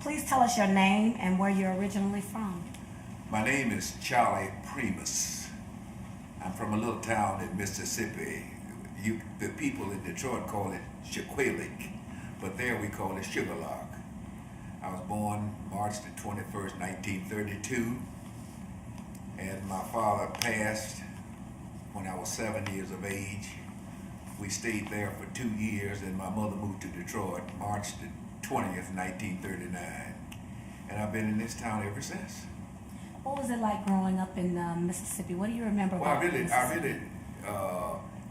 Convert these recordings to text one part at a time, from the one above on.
Please tell us your name and where you're originally from. My name is Charlie Primas. I'm from a little town in Mississippi. The people in Detroit call it Shuqualak, but there we call it Shuqualak. I was born March the 21st, 1932, and my father passed when I was 7 years of age. We stayed there for 2 years, and my mother moved to Detroit March the 20th, 1939. And I've been in this town ever since. What was it like growing up in Mississippi? What do you remember Well, about I really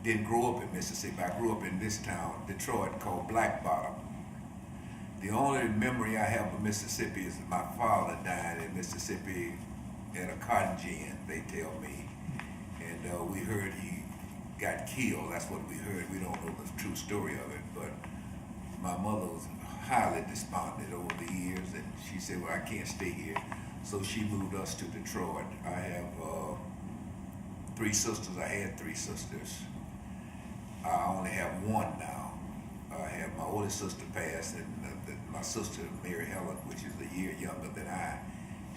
didn't grow up in Mississippi. I grew up in this town, Detroit, called Black Bottom. The only memory I have of Mississippi is that my father died in Mississippi at a cotton gin, they tell me. And we heard he got killed. That's what we heard. We don't know the true story of it, but my mother was highly despondent over the years, and she said, well, I can't stay here. So she moved us to Detroit. I have 3 sisters. I had 3 sisters. I only have one now. I have my oldest sister passed, and my sister, Mary Helen, which is a year younger than I,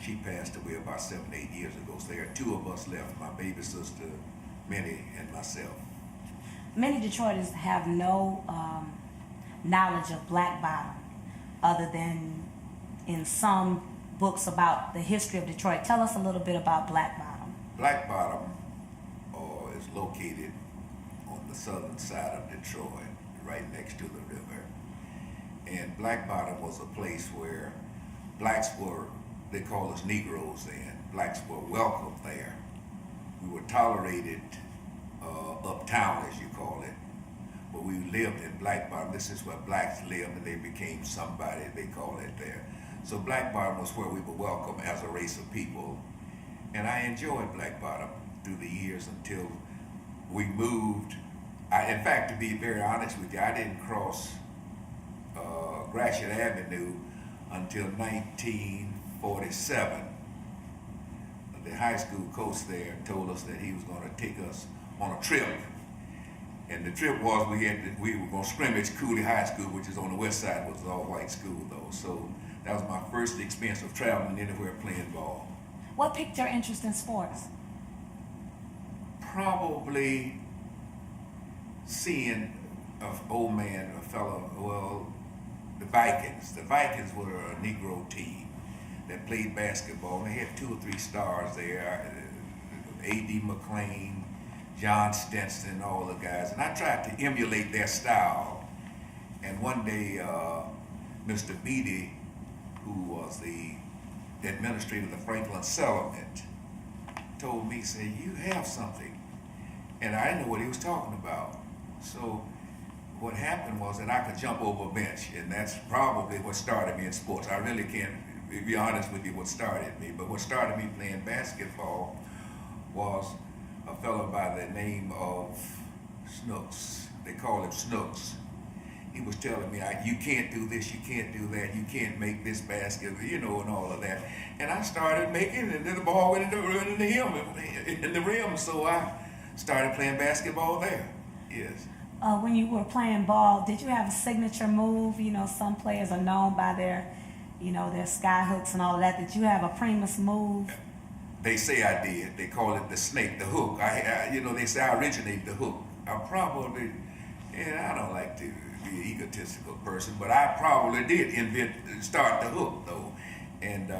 she passed away about 7, 8 years ago. So there are 2 of us left, my baby sister, Minnie, and myself. Many Detroiters have no knowledge of Black Bottom other than in some books about the history of Detroit. Tell us a little bit about Black Bottom. Black Bottom is located on the southern side of Detroit, right next to the river. And Black Bottom was a place where blacks were, they call us Negroes then, blacks were welcome there. We were tolerated uptown, as you call it, but we lived in Black Bottom. This is where blacks lived, and they became somebody, they call it there. So Black Bottom was where we were welcome as a race of people. And I enjoyed Black Bottom through the years until we moved. In fact, to be very honest with you, I didn't cross Gratiot Avenue until 1947. The high school coach there told us that he was going to take us on a trip. And the trip was we were going to scrimmage Cooley High School, which is on the west side, was an all-white school though. So that was my first experience of traveling anywhere playing ball. What piqued your interest in sports? Probably seeing an old man, a fellow, well, the Vikings. The Vikings were a Negro team that played basketball. And they had 2 or 3 stars there, A.D. McLean, John Stinson, all the guys. And I tried to emulate their style. And one day, Mr. Beatty, who was the administrator of the Franklin settlement, told me, said, you have something. And I didn't know what he was talking about. So what happened was that I could jump over a bench, and that's probably what started me in sports. I really can't be honest with you what started me, but what started me playing basketball was a fellow by the name of Snooks. They call him Snooks. He was telling me, you can't do this, you can't do that, you can't make this basket, and all of that. And I started making it, and then the ball went in the rim, so I started playing basketball there. Yes. When you were playing ball, did you have a signature move? Some players are known by their, their sky hooks and all of that. Did you have a Primas move? They say I did. They call it the snake, the hook. They say I originated the hook. I probably, I don't like to be an egotistical person, but I probably did start the hook though. And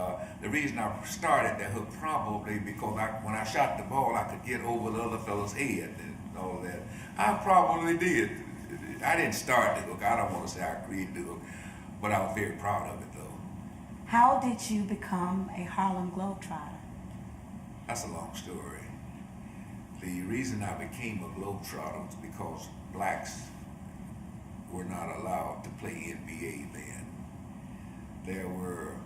the reason I started the hook probably because when I shot the ball, I could get over the other fellow's head and all that. I probably did. I didn't start the hook. I don't want to say I created the hook, but I was very proud of it though. How did you become a Harlem Globetrotter? That's a long story. The reason I became a Globetrotter was because blacks were not allowed to play NBA then. There were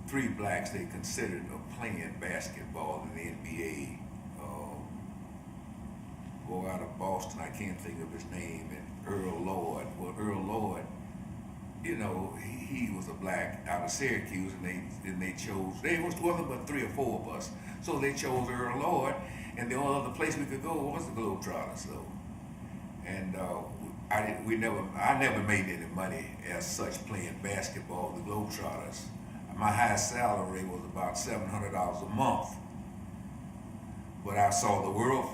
3 blacks they considered of playing basketball in the NBA. Boy out of Boston, I can't think of his name, and Earl Lord. Well, Earl Lord, he was a black out of Syracuse, and they chose, there wasn't but 3 or 4 of us, so they chose Earl Lord, and the only other place we could go was the Globetrotters, so. And I never made any money as such playing basketball. The Globetrotters, my highest salary was about $700 a month. But I saw the world.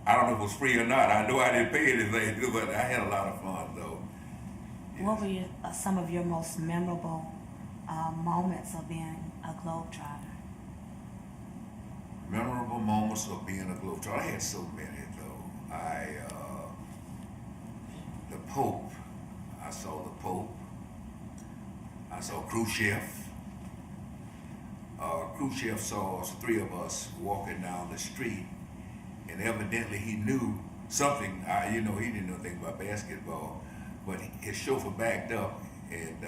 I don't know if it was free or not. I know I didn't pay anything, but I had a lot of fun though. Yes. What were some of your most memorable moments of being a Globetrotter? Memorable moments of being a Globetrotter. I had so many though. The Pope. I saw the Pope. I saw Khrushchev. Khrushchev saw us, three of us, walking down the street, and evidently he knew something. He didn't know anything about basketball, but his chauffeur backed up, and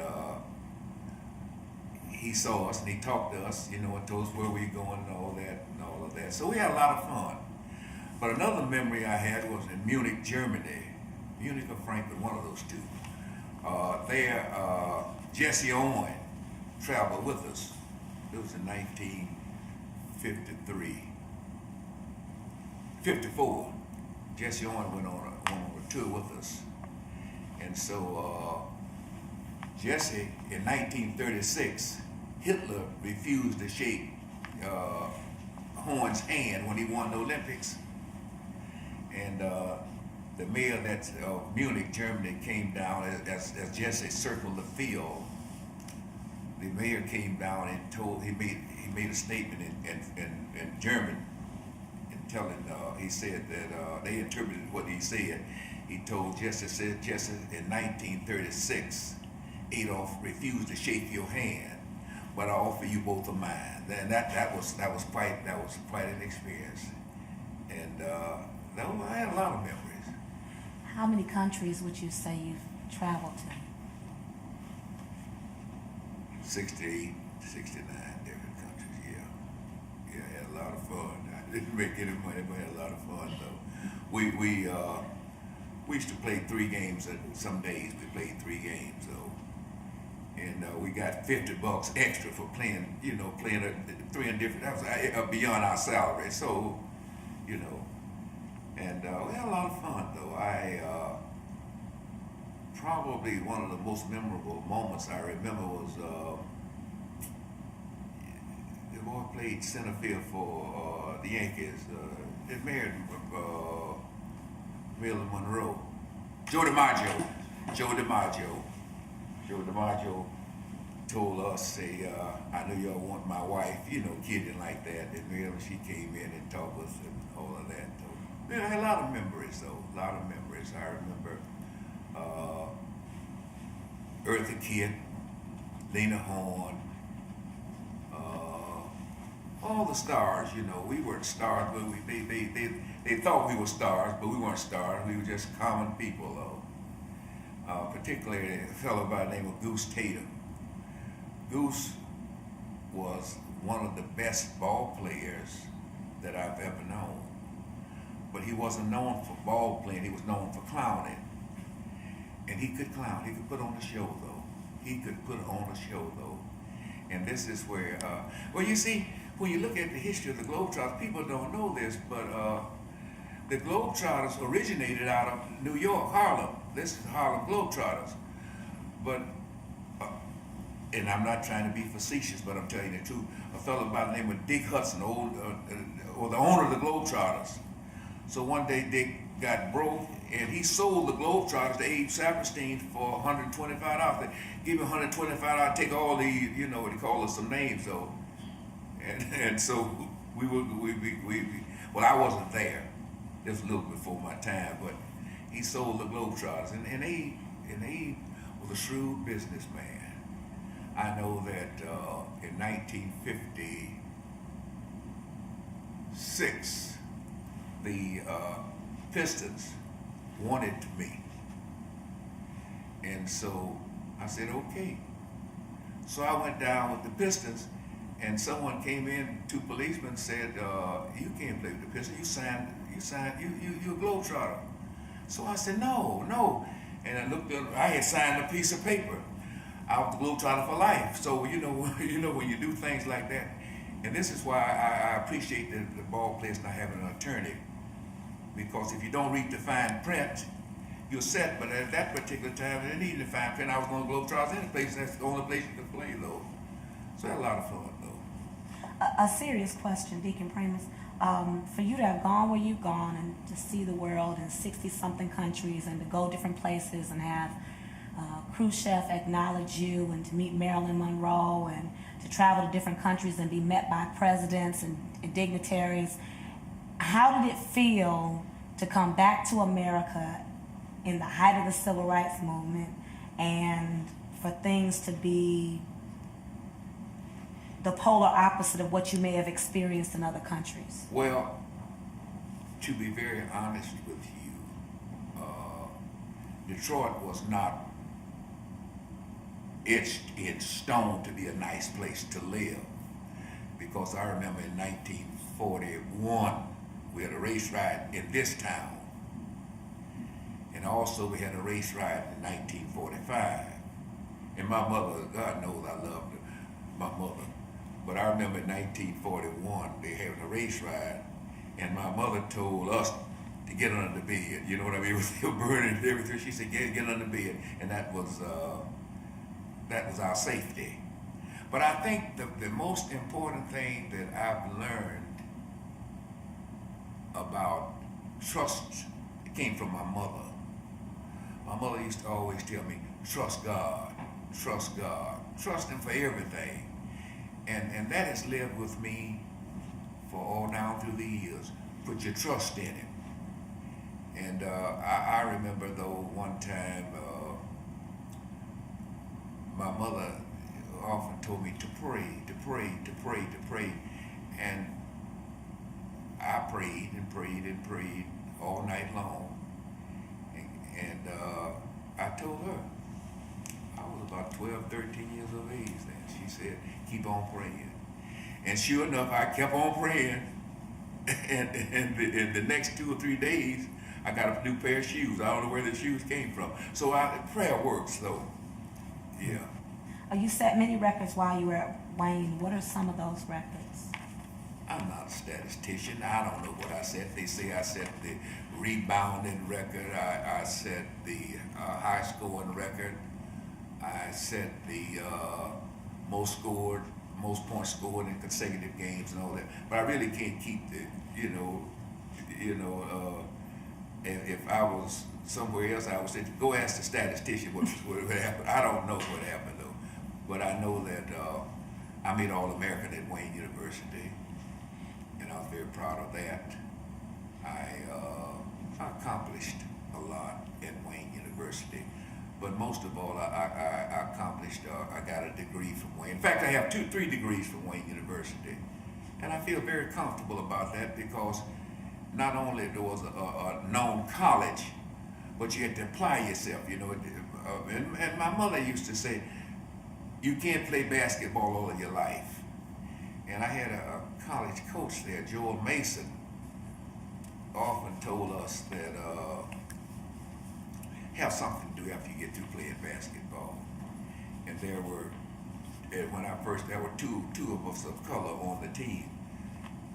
he saw us, and he talked to us, and told us where we were going and all of that. So we had a lot of fun. But another memory I had was in Munich, Germany. Munich or Frankfurt, one of those two. Jesse Owen traveled with us. It was in 54. Jesse Owen went on a tour with us. And so Jesse, in 1936, Hitler refused to shake Hearn's hand when he won the Olympics. And the mayor of Munich, Germany, came down as Jesse circled the field. The mayor came down and he made a statement in German, and he said that they interpreted what he said. He told Jesse in 1936, Adolf refused to shake your hand, but I offer you both of mine. And that was quite an experience, and I had a lot of memories. How many countries would you say you've traveled to? 68, 69 different countries, yeah. Yeah, I had a lot of fun. I didn't make any money, but I had a lot of fun though. We used to play 3 games, some days we played 3 games though. And we got $50 extra for playing 3 in different, that was beyond our salary, so, and we had a lot of fun though. Probably one of the most memorable moments I remember was the boy played center field for the Yankees. They married Marilyn Monroe. Joe DiMaggio told us, I know y'all want my wife, kidding like that. And Marilyn, she came in and talked with us and all of that. So, I had a lot of memories though, a lot of memories. I remember Eartha Kitt, Lena Horne, all the stars, we weren't stars, but they thought we were stars, but we weren't stars, we were just common people though. Particularly a fellow by the name of Goose Tatum. Goose was one of the best ball players that I've ever known. But he wasn't known for ball playing, he was known for clowning. And he could clown, he could put on a show though. And this is where, you see, when you look at the history of the Globetrotters, people don't know this, but the Globetrotters originated out of New York, Harlem. This is Harlem Globetrotters. But, and I'm not trying to be facetious, but I'm telling you the truth, a fellow by the name of Dick Hudson, or the owner of the Globetrotters. So one day Dick got broke, and he sold the Globetrotters to Abe Saperstein for $125. They give him $125, take all the, they call us some names though. And so well, I wasn't there. It was a little before my time, but he sold the Globetrotters, and he was a shrewd businessman. I know that in 1956, the Pistons wanted me, and so I said okay. So I went down with the Pistons, and someone came in, 2 policemen said, "You can't play with the Pistons. You signed. You're a Globetrotter." So I said, "No." And I looked at, I had signed a piece of paper. I was the Globetrotter for life. So when you do things like that, and this is why I appreciate the ball players not having an attorney, because if you don't read the fine print, you're set. But at that particular time, they needed to find pen. I was going to Globetrotters any place. That's the only place you could play though. So I had a lot of fun though. A serious question, Deacon Primas. For you to have gone where you've gone and to see the world in 60-something countries and to go different places and have Khrushchev acknowledge you and to meet Marilyn Monroe and to travel to different countries and be met by presidents and dignitaries, how did it feel to come back to America in the height of the civil rights movement and for things to be the polar opposite of what you may have experienced in other countries? Well, to be very honest with you, Detroit was not etched in stone to be a nice place to live, because I remember in 1941 we had a race riot in this town, and also we had a race riot in 1945. And my mother, God knows I loved my mother, but I remember in 1941 they having a race riot, and my mother told us to get under the bed. You know what I mean? They were burning and everything. She said, get under the bed, and that was our safety. But I think the most important thing that I've learned about trust, it came from my mother. My mother used to always tell me, trust God, trust God, trust Him for everything. And that has lived with me for all down through the years. Put your trust in Him. And I remember though one time, my mother often told me to pray, to pray, to pray, to pray. And I prayed and prayed and prayed all night long. And I told her, I was about 12, 13 years of age then. She said, keep on praying. And sure enough, I kept on praying. And the next 2 or 3 days, I got a new pair of shoes. I don't know where the shoes came from. So prayer works though. Yeah. You set many records while you were at Wayne. What are some of those records? I'm not a statistician. I don't know what I set. They say I set the rebounding record. I set the high scoring record. I set the most points scored in consecutive games and all that. But I really can't keep the, if I was somewhere else, I would say, go ask the statistician what happened. I don't know what happened though. But I know that I made All-American at Wayne University, and I was very proud of that. I accomplished a lot at Wayne University, but most of all, I accomplished, I got a degree from Wayne. In fact, I have 3 degrees from Wayne University, and I feel very comfortable about that because not only there was a known college, but you had to apply yourself, and my mother used to say, you can't play basketball all of your life. And I had a college coach there, Joel Mason, often told us that have something to do after you get through playing basketball. And there were two of us of color on the team.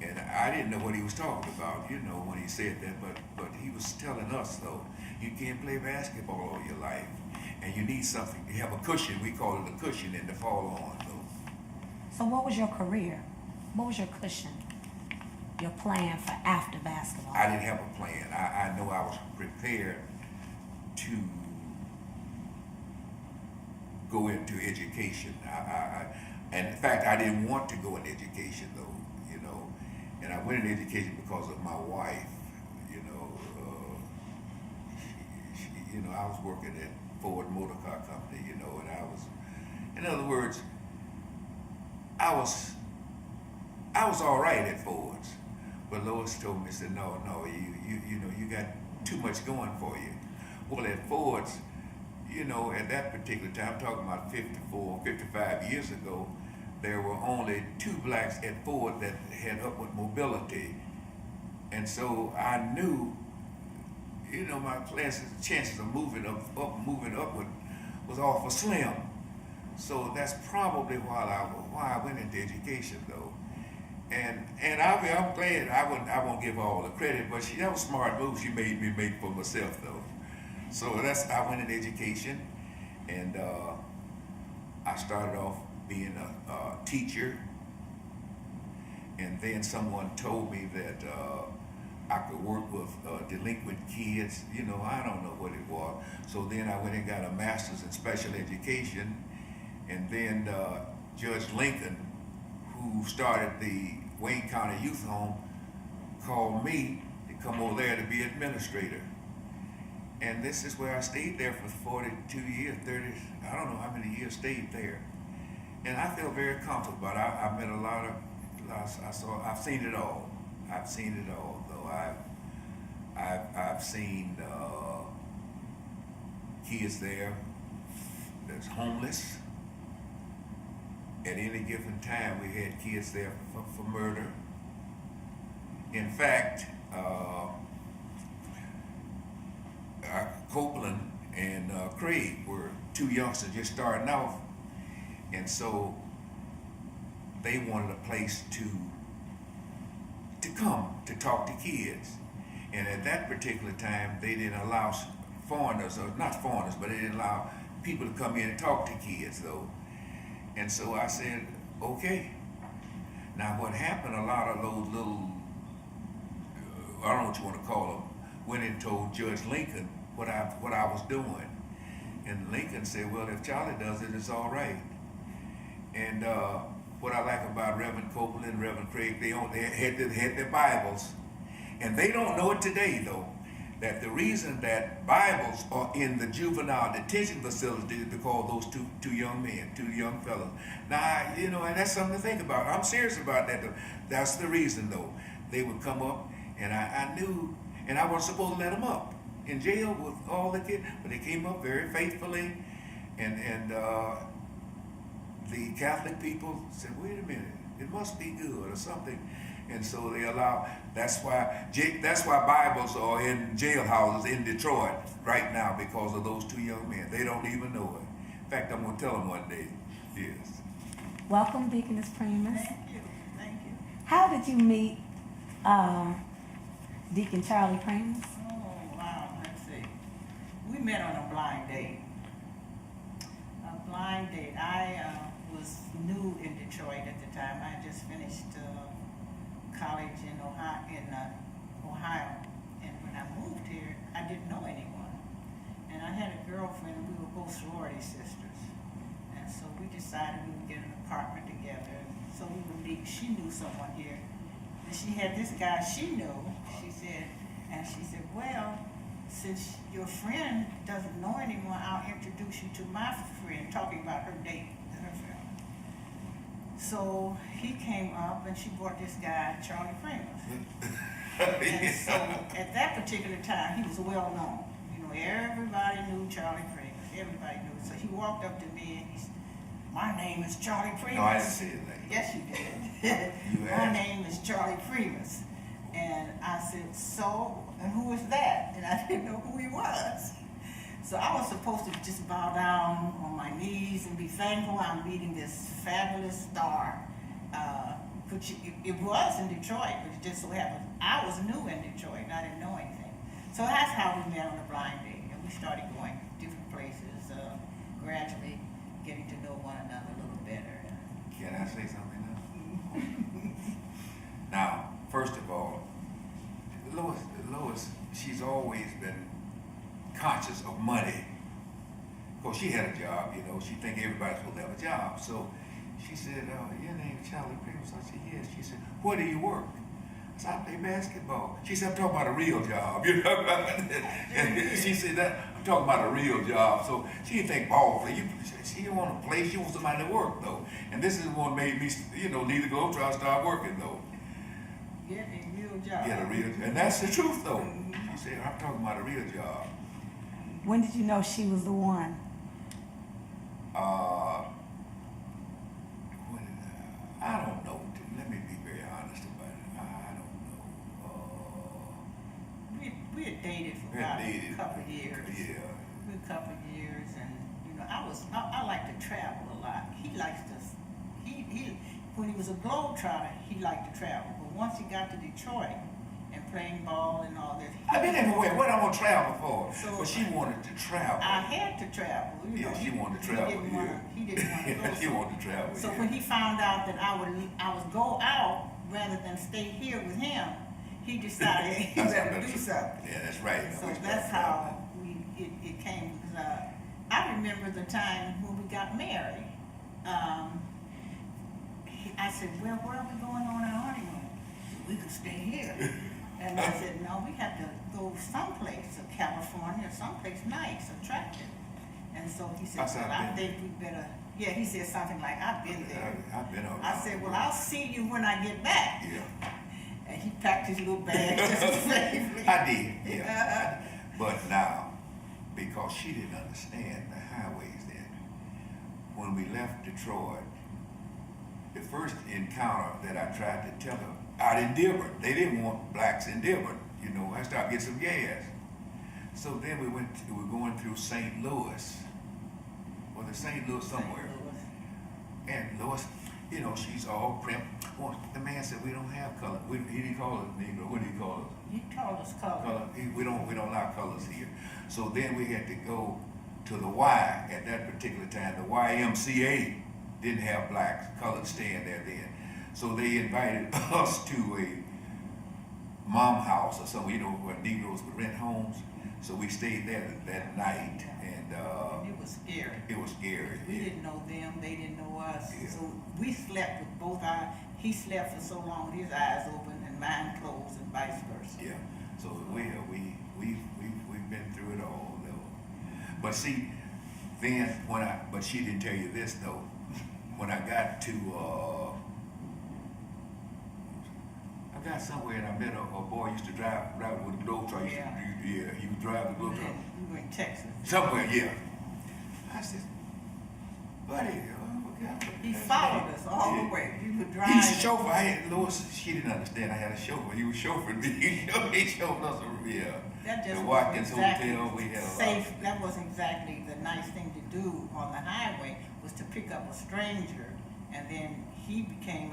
And I didn't know what he was talking about, when he said that, but he was telling us though, you can't play basketball all your life. And you need something, you have a cushion, we call it a cushion, and to fall on though. So what was your career? What was your cushion? Your plan for after basketball? I didn't have a plan. I know I was prepared to go into education. And in fact, I didn't want to go into education though, and I went into education because of my wife, I was working at Ford Motor Car Company, and I was, in other words, I was all right at Ford's, but Lois told me, said, no, you got too much going for you. Well, at Ford's, at that particular time, I'm talking about 54, 55 years ago, there were only 2 blacks at Ford that had upward mobility, and so I knew, my chances of moving upward was awful slim. So that's probably why I went into education though. And I'm glad I won't give her all the credit, but that was a smart move she made me make for myself though. So I went in education, and I started off being a teacher, and then someone told me that I could work with delinquent kids. I don't know what it was. So then I went and got a master's in special education, and then Judge Lincoln, who started the Wayne County Youth Home, called me to come over there to be administrator. And this is where I stayed there for 42 years, 30, I don't know how many years stayed there. And I feel very comfortable. I met a lot of, I've seen it all. I've seen it all, though. I've seen kids there that's homeless. At any given time, we had kids there for murder. In fact, Copeland and Craig were two youngsters just starting off, and so they wanted a place to come to talk to kids. And at that particular time, they didn't allow foreigners, or not foreigners, but they didn't allow people to come in and talk to kids, though. And so I said, okay. Now what happened, a lot of those little, I don't know what you want to call them, went and told Judge Lincoln what I was doing. And Lincoln said, well, if Charlie does it, it's all right. And what I like about Reverend Copeland and Reverend Craig, they had their Bibles. And they don't know it today, though, that the reason that Bibles are in the juvenile detention facility is because those two young men, two young fellows. Now, and that's something to think about. I'm serious about that, though. That's the reason, though. They would come up, and I knew, and I wasn't supposed to let them up in jail with all the kids, but they came up very faithfully, and the Catholic people said, wait a minute, it must be good or something. And so they allow, that's why Bibles are in jailhouses in Detroit right now, because of those two young men. They don't even know it. In fact, I'm going to tell them one day. Yes. Welcome, Deaconess Primas. Thank you. How did you meet Deacon Charlie Primas? Oh, wow, let's see. We met on a blind date. I was new in Detroit at the time. I had just finished college in Ohio, and when I moved here, I didn't know anyone. And I had a girlfriend, and we were both sorority sisters. And so we decided we would get an apartment together, so we would meet. She knew someone here, and she had this guy she knew. She said, well, since your friend doesn't know anyone, I'll introduce you to my friend, talking about her date and her friend. So he came up, and she brought this guy, Charlie Primas. And so at that particular time, he was well known. Everybody knew Charlie Primas. Everybody knew. So he walked up to me, and he said, my name is Charlie Primas. No, I didn't say that. Yes, you did. My name is Charlie Primas. And I said, so, and who is that? And I didn't know who he was. So I was supposed to just bow down on my knees and be thankful I'm meeting this fabulous star. Which it was in Detroit, but it just so happened I was new in Detroit and I didn't know anything. So that's how we met on a blind date, and we started going different places, gradually getting to know one another a little better. Can I say something now? Now, first of all, Lois, she's always been conscious of money. Of course, she had a job, she think everybody's supposed to have a job. So she said, your name is Charlie Primas. I said, yes. She said, where do you work? I said, I play basketball. She said, I'm talking about a real job. And she said, I'm talking about a real job. So she didn't think ball play. She didn't want to play. She wants somebody to work, though. And this is what made me, leave the globe, try to start working, though. Get a real job. Get a real job. And that's the truth, though. She said, I'm talking about a real job. When did you know she was the one? I don't know. Let me be very honest about it. I don't know. We had dated for about a couple of years. Yeah. A couple of years, and I like to travel a lot. He likes to. He when he was a globetrotter, he liked to travel. But once he got to Detroit, and playing ball and all this. I've been everywhere. What I'm gonna travel for? So, But she wanted to travel. I had to travel. You know, Yeah, she wanted to travel. He didn't want to go. She wanted to travel. So yeah. when he found out that I would go out rather than stay here with him, he decided he better do something. Yeah, that's right. So that's how it came. Because, I remember the time when we got married. I said, well, where are we going on our honeymoon? We could stay here. And I said, no, we have to go someplace, California, someplace nice, attractive. And so he said, well, I think we better, yeah, he said something like, I've been there. I've been over. I said, well, I'll see you when I get back. Yeah. And he packed his little bag just safely. I did, yeah. But now, because she didn't understand the highways then, when we left Detroit, the first encounter that I tried to tell her, out in Dearborn, they didn't want blacks in Dearborn, you know, I started getting some gas. So then we were going through St. Louis, or the St. Louis somewhere. And Louis, you know, she's all prim. Well, the man said, we don't have color. He didn't call us Negro, what did he call us? He called us color. We don't allow colors here. So then we had to go to the Y at that particular time. The YMCA didn't have blacks, colored staying there then. So they invited us to a mom house or something, you know, where Negroes would rent homes. So we stayed there that night, and it was scary. It was scary. We didn't know them, they didn't know us. Yeah. So we slept with both eyes. He slept for so long with his eyes open and mine closed, and vice versa. Yeah. So we've been through it all though. But see, then but she didn't tell you this though. When I got to I got somewhere and I met a boy used to drive with a globe truck. Yeah, he would drive the globe truck. We were in Texas. Somewhere, yeah. I said, buddy, he followed us all the way. We would drive. He's a chauffeur. I had Lois. She didn't understand. I had a chauffeur. He was chauffeuring me. He chauffeured us. Yeah. That just the Watkins exactly Hotel. We had safe. That wasn't exactly the nice thing to do on the highway. Was to pick up a stranger, and then he became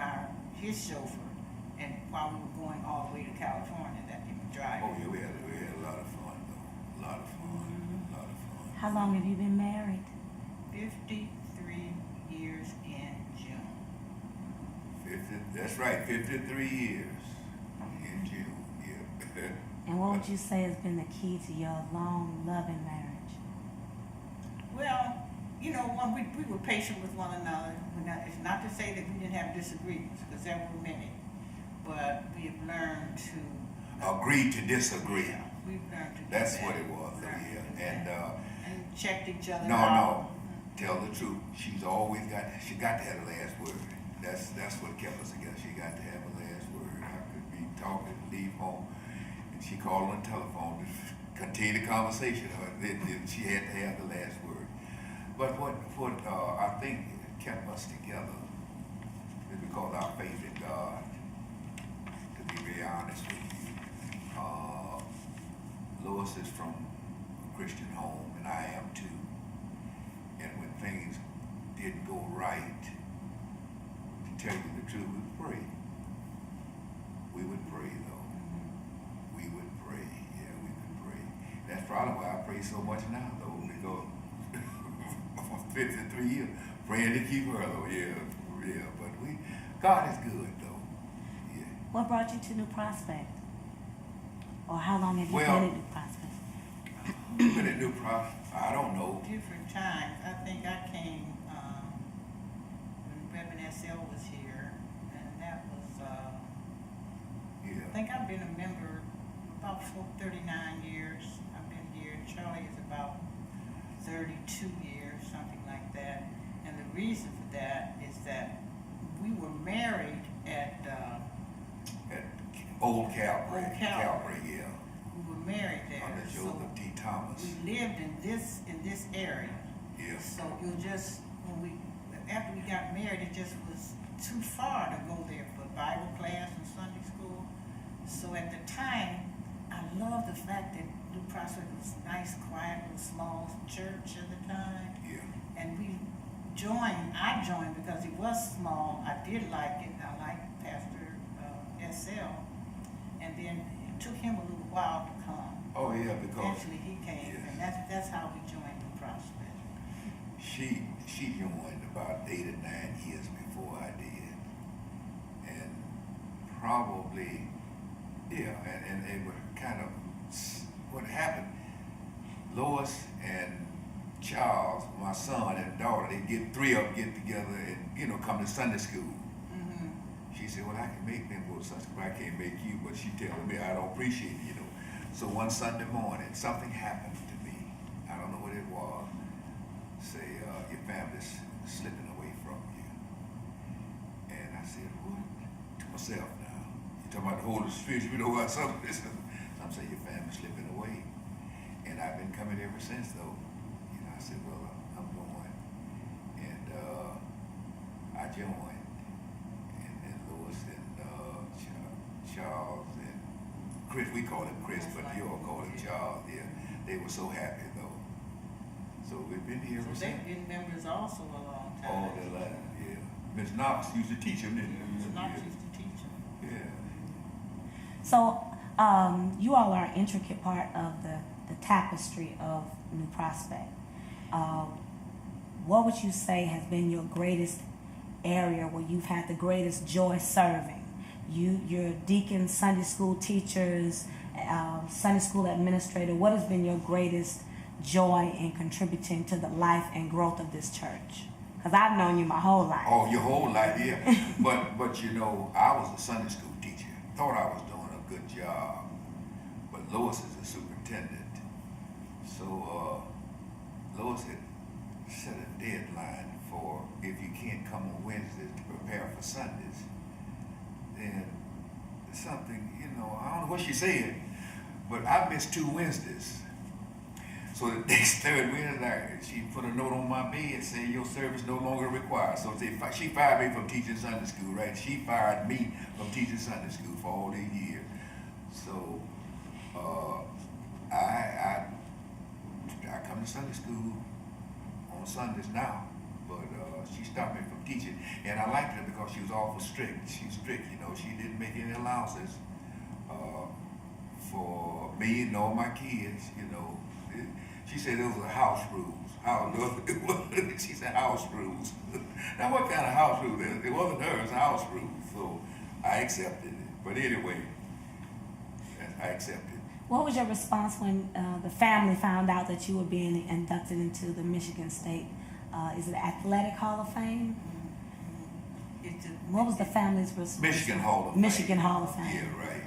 his chauffeur. And while we were going all the way to California, that he would drive. Oh yeah, we had a lot of fun though. A lot of fun. A lot of fun. How long have you been married? 53 years in June. 50. That's right. 53 years in June. Yeah. And what would you say has been the key to your long, loving marriage? Well, you know, we were patient with one another. It's not to say that we didn't have disagreements, because there were many. But we have learned to agree to disagree. Yeah, we've learned to. That's what it was. Yeah, and checked each other. No. Tell the truth. She got to have the last word. That's what kept us together. She got to have the last word. I could be talking, leave home, and she called on the telephone to continue the conversation. She had to have the last word. But what I think kept us together is because our faith in God. To be very honest with you, Lois is from a Christian home, and I am too. And when things didn't go right, to tell you the truth, we would pray. We would pray, though. We would pray. Yeah, we would pray. That's probably why I pray so much now, though, because for 53 years, praying to keep her, though. Yeah. But God is good, though. Yeah. What brought you to New Prospect? Or how long have you been at New Prospect? We've been at New Prospect, I don't know. Different times. I think I came when Reverend S.L. was here, and that was, Yeah. I think I've been a member about 39 years. I've been here. Charlie is about 32 years, something like that. And the reason for that is that we were married at Old Calvary. Old Calvary. Yeah. We were married there. Under Joseph T. Thomas. We lived in this area. Yeah. So it was just after we got married, it just was too far to go there for Bible class and Sunday school. So at the time, I loved the fact that New Prospect was a nice, quiet, little small church at the time. Yeah. And I joined because it was small. I did like it. I liked Pastor S.L. And then took him a little while to come. Oh yeah, because Eventually he came, yes. and that's how we joined the Prospect. she joined about 8 or 9 years before I did, and probably and it was kind of what happened. Lois and Charles, my son and daughter, three of them get together and come to Sunday school. Mm-hmm. She said, "Well, I can make them go to Sunday school. I can't make you," but she telling me I don't appreciate it. So one Sunday morning, something happened to me. I don't know what it was. Say, your family's slipping away from you. And I said, "What?" To myself now. You talking about the Holy Spirit? You know what? Some say your family's slipping away. And I've been coming ever since, though. I said, "Well, I'm going," and I joined. And Louis and Charles and Chris, we call him Chris, but you all call him Charles. Yeah, they were so happy though. So we've been here ever So since. they've been members also a long time. All their life, yeah. Miss Knox used to teach them, didn't you? Mr. Knox used to teach them. Yeah. So you all are an intricate part of the tapestry of New Prospect. What would you say has been your greatest area where you've had the greatest joy serving? Your deacon, Sunday school teachers, Sunday school administrator, what has been your greatest joy in contributing to the life and growth of this church? Because I've known you my whole life. Oh, your whole life, yeah. but I was a Sunday school teacher. Thought I was doing a good job. But Lois is the superintendent. So Lois had set a deadline for if you can't come on Wednesdays to prepare for Sundays, then something, I don't know what she said, but I missed 2 Wednesdays. So the next third Wednesday, she put a note on my bed saying your service no longer required. So she fired me from teaching Sunday school, right? She fired me from teaching Sunday school for all these years. So I come to Sunday school on Sundays now, but she stopped me from teaching, and I liked her because she was awful strict. She's strict, she didn't make any allowances for me nor my kids, She said those were house rules. She said house rules. Now what kind of house rules? It wasn't hers, house rules. So I accepted it. But anyway, I accepted. What was your response when the family found out that you were being inducted into the Michigan State, is it Athletic Hall of Fame? What was the family's response? Michigan Hall of Fame. Michigan Hall of Fame. Yeah, right.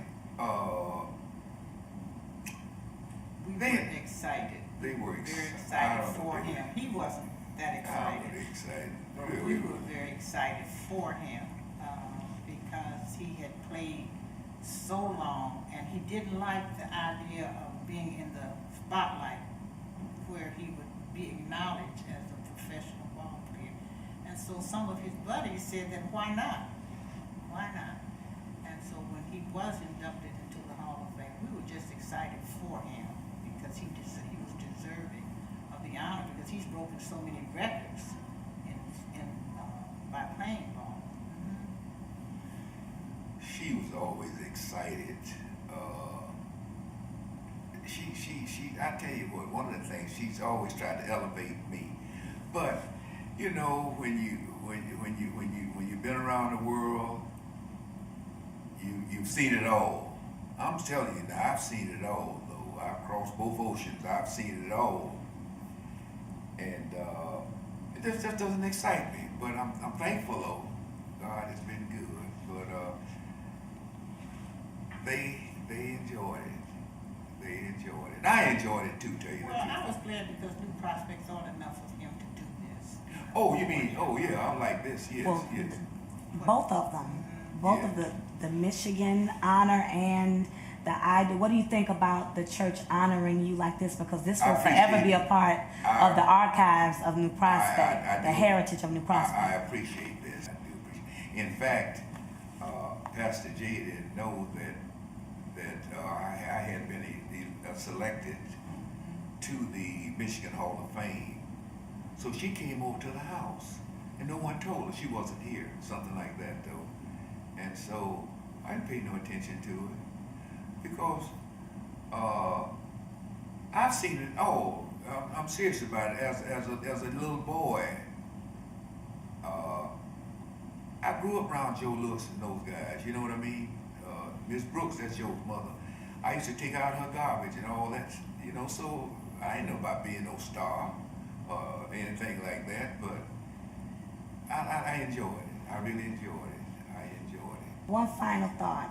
We were excited. They were very excited for him. He wasn't that excited. But we were very excited for him because he had played so long, and he didn't like the idea of being in the spotlight where he would be acknowledged as a professional ball player. And so some of his buddies said that why not? Why not? And so when he was inducted into the Hall of Fame, we were just excited for him because he was deserving of the honor because he's broken so many records by playing ball. She was always excited. I tell you what, one of the things she's always tried to elevate me. But when you've been around the world, you've seen it all. I'm telling you now, I've seen it all. Though I've crossed both oceans, I've seen it all, and it just doesn't excite me. But I'm thankful though. God has been good. But they enjoyed it. They enjoyed it. I enjoyed it too, tell you the truth. Well, I was glad because New Prospect thought enough of him to do this. Oh, you mean, oh yeah, I'm like this, yes, Well, yes. Both of them. Both of the Michigan honor and the idea. What do you think about the church honoring you like this? Because this will forever be a part of the archives of New Prospect, the heritage of New Prospect. I appreciate this. I do appreciate it. In fact, Pastor J didn't know that I had been selected to the Michigan Hall of Fame. So she came over to the house, and no one told her she wasn't here, something like that though. And so I didn't pay no attention to it. because I've seen it. Oh, I'm serious about it. As a little boy, I grew up around Joe Lewis and those guys. You know what I mean? Miss Brooks, that's Joe's mother. I used to take out her garbage and all that. You know, so I ain't know about being no star or anything like that. But I enjoyed it. I really enjoyed it. I enjoyed it. One final thought.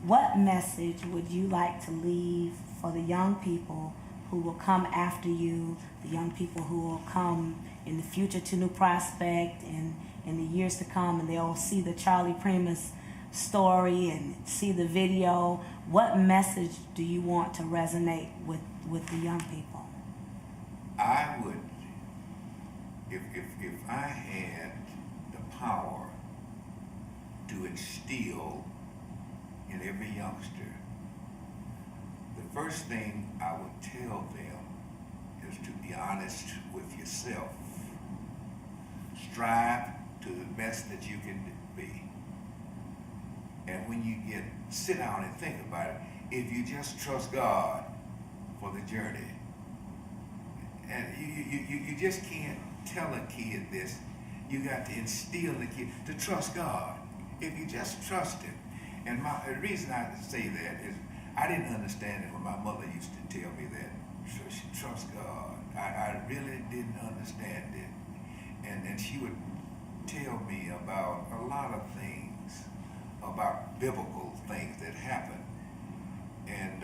What message would you like to leave for the young people who will come after you, the young people who will come in the future to New Prospect and in the years to come, and they'll see the Charlie Primas story and see the video? What message do you want to resonate with the young people? I would, if I had the power to instill in every youngster, the first thing I would tell them is to be honest with yourself. Strive to the best that you can be. And when you sit down and think about it, if you just trust God for the journey, and you just can't tell a kid this, you got to instill in the kid to trust God. If you just trust Him. And the reason I say that is I didn't understand it when my mother used to tell me that. So she trusts God. I really didn't understand it. And she would tell me about a lot of things, about biblical things that happen. And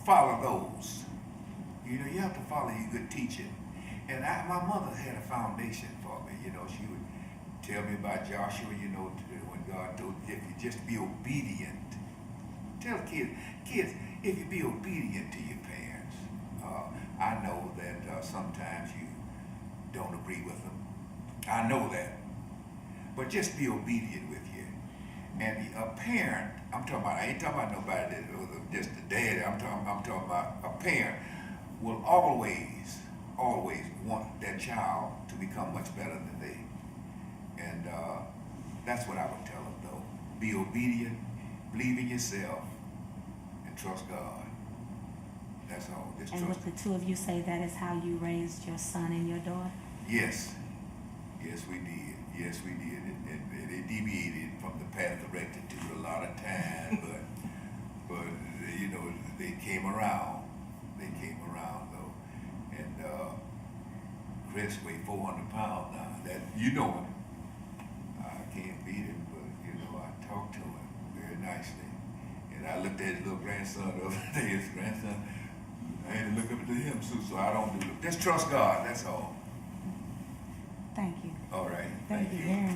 follow those. You know, you have to follow your good teaching. And my mother had a foundation for me. You know, she would tell me about Joshua, you know, when God told you, if you just be obedient. Tell kids, if you be obedient to your parents. I know that sometimes you don't agree with them. I know that. But just be obedient with you. And a parent, I ain't talking about nobody that was just a dad, I'm talking about a parent will always want that child to become much better than they. And that's what I would tell them, though. Be obedient, believe in yourself, and trust God. That's all. Just And trust would the two of you say that is how you raised your son and your daughter? Yes. Yes, we did. Yes, we did. And they deviated from the path of rectitude a lot of time, but you know, they came around. They came around, though. And Chris weighed 400 pounds now. That, you know him. I can't beat him, but you know, I talked to him very nicely. And I looked at his little grandson the other day. His grandson, I had to look up to him too, so I don't do it. Just trust God. That's all. Thank you. All right. Thank you very much.